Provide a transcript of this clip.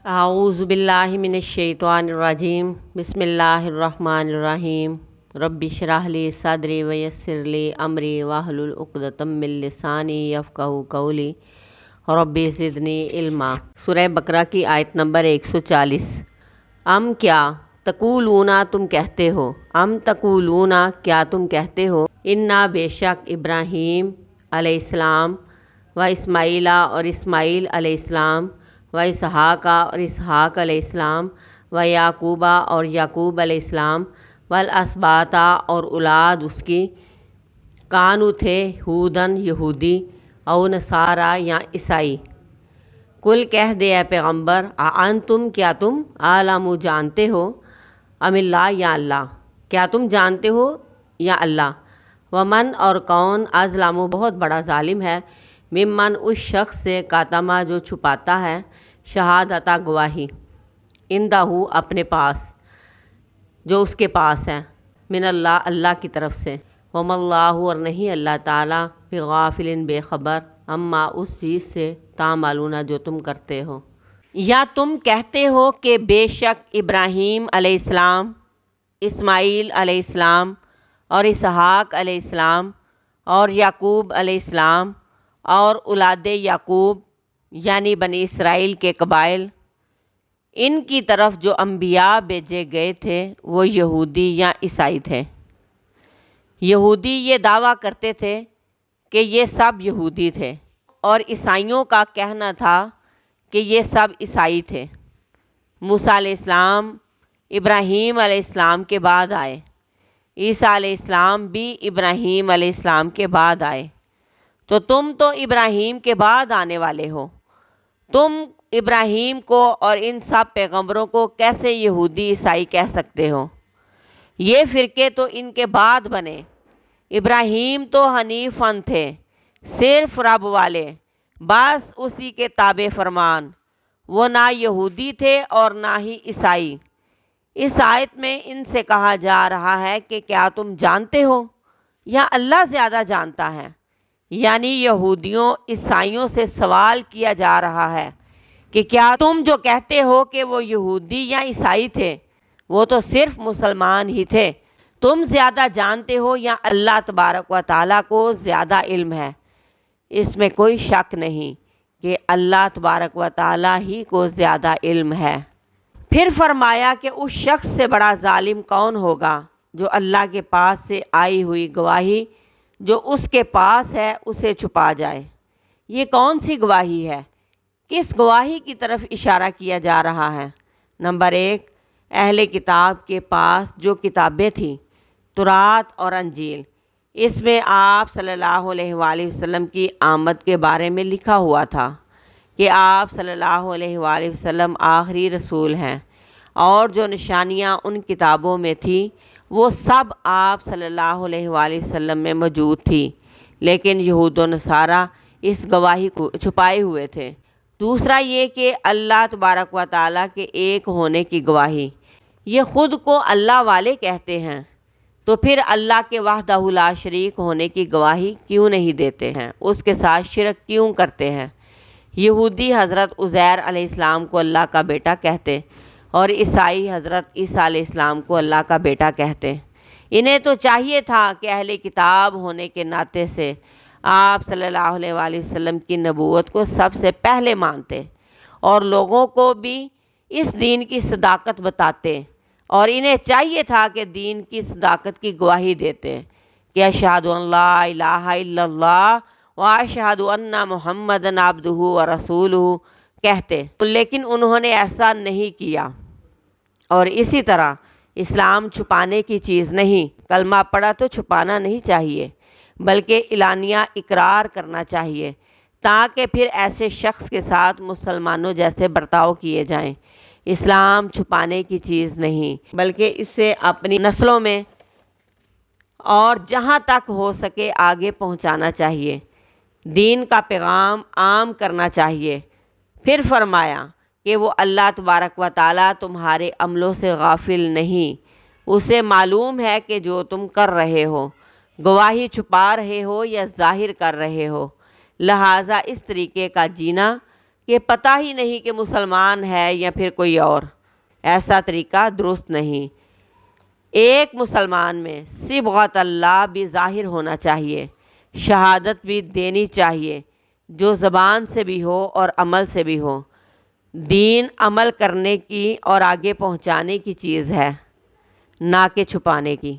اعوذ باللہ من الشیطان الرجیم بسم اللہ الرحمن الرحیم رب اشرح لی صدری ویسر لی امری واحلل عقدۃ من لسانی یفقہوا قولی رب زدنی علما۔ سورہ بقرہ کی آیت نمبر 140۔ ام کیا تقولون تم کہتے ہو، ام تقولون کیا تم کہتے ہو، انا بے شک ابراہیم علیہ السلام و اسماعیل اور اسماعیل علیہ السلام و اسحاق اور اسحاق علیہ السلام و یعقوب اور یعقوب علیہ السلام والاسباط اور اولاد اس کی، کانو تھے ہودن یہودی او نصارا یا عیسائی۔ کل کہہ دے اے پیغمبر، انتم کیا تم عالم جانتے ہو، ام اللہ یا اللہ، کیا تم جانتے ہو یا اللہ، ومن اور کون ازلم بہت بڑا ظالم ہے، ممن اس شخص سے کاتما جو چھپاتا ہے، شہادتہ گواہی، عندہ اپنے پاس، جو اس کے پاس ہے، من اللہ اللہ کی طرف سے، وما اللہ اور نہیں اللہ تعالیٰ بغافل بے خبر، اما اس چیز سے تعملون جو تم کرتے ہو۔ یا تم کہتے ہو کہ بے شک ابراہیم علیہ السلام، اسماعیل علیہ السلام اور اسحاق علیہ السلام اور یعقوب علیہ السلام اور اولاد یعقوب یعنی بنی اسرائیل کے قبائل، ان کی طرف جو انبیاء بھیجے گئے تھے وہ یہودی یا عیسائی تھے۔ یہودی یہ دعویٰ کرتے تھے کہ یہ سب یہودی تھے، اور عیسائیوں کا کہنا تھا کہ یہ سب عیسائی تھے۔ موسیٰ علیہ السلام ابراہیم علیہ السلام کے بعد آئے، عیسیٰ علیہ السلام بھی ابراہیم علیہ السلام کے بعد آئے، تو تم تو ابراہیم کے بعد آنے والے ہو، تم ابراہیم کو اور ان سب پیغمبروں کو کیسے یہودی عیسائی کہہ سکتے ہو؟ یہ فرقے تو ان کے بعد بنے۔ ابراہیم تو حنیفاً تھے، صرف رب والے، بس اسی کے تابع فرمان، وہ نہ یہودی تھے اور نہ ہی عیسائی۔ اس آیت میں ان سے کہا جا رہا ہے کہ کیا تم جانتے ہو یا اللہ زیادہ جانتا ہے؟ یعنی یہودیوں عیسائیوں سے سوال کیا جا رہا ہے کہ کیا تم جو کہتے ہو کہ وہ یہودی یا عیسائی تھے، وہ تو صرف مسلمان ہی تھے، تم زیادہ جانتے ہو یا اللہ تبارک و تعالیٰ کو زیادہ علم ہے؟ اس میں کوئی شک نہیں کہ اللہ تبارک و تعالیٰ ہی کو زیادہ علم ہے۔ پھر فرمایا کہ اس شخص سے بڑا ظالم کون ہوگا جو اللہ کے پاس سے آئی ہوئی گواہی جو اس کے پاس ہے اسے چھپا جائے۔ یہ کون سی گواہی ہے؟ کس گواہی کی طرف اشارہ کیا جا رہا ہے؟ نمبر 1، اہل کتاب کے پاس جو کتابیں تھیں، تورات اور انجیل، اس میں آپ صلی اللہ علیہ وآلہ وسلم کی آمد کے بارے میں لکھا ہوا تھا کہ آپ صلی اللہ علیہ وآلہ وسلم آخری رسول ہیں، اور جو نشانیاں ان کتابوں میں تھیں وہ سب آپ صلی اللہ علیہ وآلہ وسلم میں موجود تھی، لیکن یہود و نصارہ اس گواہی کو چھپائے ہوئے تھے۔ دوسرا یہ کہ اللہ تبارک و تعالیٰ کے ایک ہونے کی گواہی، یہ خود کو اللہ والے کہتے ہیں، تو پھر اللہ کے وحدہ لا شریک ہونے کی گواہی کیوں نہیں دیتے ہیں، اس کے ساتھ شرک کیوں کرتے ہیں؟ یہودی حضرت عزیر علیہ السلام کو اللہ کا بیٹا کہتے اور عیسائی حضرت عیسیٰ علیہ السلام کو اللہ کا بیٹا کہتے۔ انہیں تو چاہیے تھا کہ اہل کتاب ہونے کے ناطے سے آپ صلی اللہ علیہ وآلہ وسلم کی نبوت کو سب سے پہلے مانتے اور لوگوں کو بھی اس دین کی صداقت بتاتے، اور انہیں چاہیے تھا کہ دین کی صداقت کی گواہی دیتے کہ اشہد ان لا الہ الا اللہ و اشہد ان محمدً عبدہ و رسولہ کہتے، لیکن انہوں نے ایسا نہیں کیا۔ اور اسی طرح اسلام چھپانے کی چیز نہیں، کلمہ پڑھا تو چھپانا نہیں چاہیے، بلکہ اعلانیہ اقرار کرنا چاہیے، تاکہ پھر ایسے شخص کے ساتھ مسلمانوں جیسے برتاؤ کیے جائیں۔ اسلام چھپانے کی چیز نہیں، بلکہ اسے اپنی نسلوں میں اور جہاں تک ہو سکے آگے پہنچانا چاہیے، دین کا پیغام عام کرنا چاہیے۔ پھر فرمایا کہ وہ اللہ تبارک و تعالیٰ تمہارے عملوں سے غافل نہیں، اسے معلوم ہے کہ جو تم کر رہے ہو، گواہی چھپا رہے ہو یا ظاہر کر رہے ہو، لہٰذا اس طریقے کا جینا کہ پتہ ہی نہیں کہ مسلمان ہے یا پھر کوئی اور۔ ایسا طریقہ درست نہیں۔ ایک مسلمان میں صبغت اللہ بھی ظاہر ہونا چاہیے، شہادت بھی دینی چاہیے، جو زبان سے بھی ہو اور عمل سے بھی ہو۔ دین عمل کرنے کی اور آگے پہنچانے کی چیز ہے، نہ کہ چھپانے کی۔